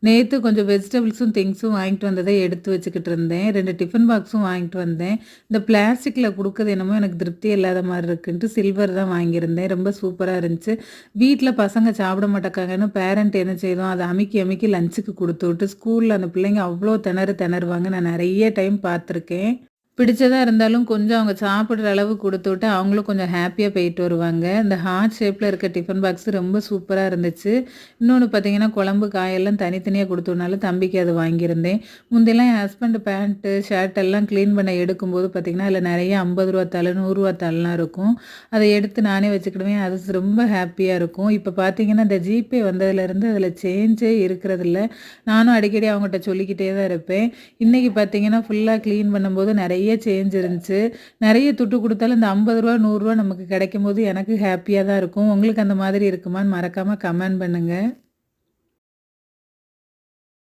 நேத்து கொஞ்சம் வெஜிடபிள்ஸும், திங்ஸும் வாங்கிட்டு வந்தத எடுத்து வச்சுக்கிட்டு இருந்தேன். 2 டிஃபன் பாக்ஸும் வாங்கிட்டு வந்தேன். இந்த பிளாஸ்டிக்ல குடுக்கறது என்னமோ எனக்கு திருப்தியே இல்லாத மாரி இருக்குன்ட்டு சில்வர் தான் வாங்கியிருந்தேன். ரொம்ப சூப்பரா இருந்துச்சு. வீட்ல பசங்க சாப்பிட மாட்டேங்காங்கன்னு பேரண்ட் என்ன செய்தோம், அத அமுக்கி அமுக்கி லஞ்சுக்கு குடுத்துவிட்டு, ஸ்கூல்ல அந்த பிள்ளைங்க அவ்ளோ திணறுவாங்க. நான் நெறைய டைம் பார்த்துருக்கேன். பிடிச்சதா இருந்தாலும் கொஞ்சம் அவங்க சாப்பிடுற அளவு குடுத்துவிட்டா, அவங்களும் கொஞ்சம் ஹேப்பியா போயிட்டு வருவாங்க. இந்த ஹார்ட் ஷேப்ல இருக்க டிஃபன் பாக்ஸ் ரொம்ப சூப்பரா இருந்துச்சு. இன்னொன்னு பார்த்தீங்கன்னா, குழம்பு, காயெல்லாம் தனித்தனியா குடுத்ததுனால தம்பிக்கு அது வாங்கியிருந்தேன். முந்தியெல்லாம் என் ஹஸ்பண்ட் பேண்ட், ஷர்ட் எல்லாம் கிளீன் பண்ண எடுக்கும்போது பார்த்தீங்கன்னா, அதில நெறைய ரூ. 50 தாளு, ரூ. 100 தாள்லாம் இருக்கும். அத எடுத்து நானே வச்சுக்கிடுவேன். அது ரொம்ப ஹேப்பியா இருக்கும். இப்ப பார்த்தீங்கன்னா, இந்த ஜிபே வந்ததுலேருந்து அதில சேஞ்சே இருக்கிறதில்ல. நானும் அடிக்கடி அவங்கட்ட சொல்லிக்கிட்டே தான் இருப்பேன். இன்னைக்கு பார்த்தீங்கன்னா, ஃபுல்லா கிளீன் பண்ணும்போது நெறைய சேஞ்ச் இருந்துச்சு. நெறைய துட்டு குடுத்தாலும் இந்த ரூ. 50 ரூ. 100 நமக்கு கிடைக்கும்போது எனக்கு ஹேப்பியா தான் இருக்கும். உங்களுக்கு அந்த மாதிரி இருக்குமான்னு மறக்காம கமெண்ட் பண்ணுங்க.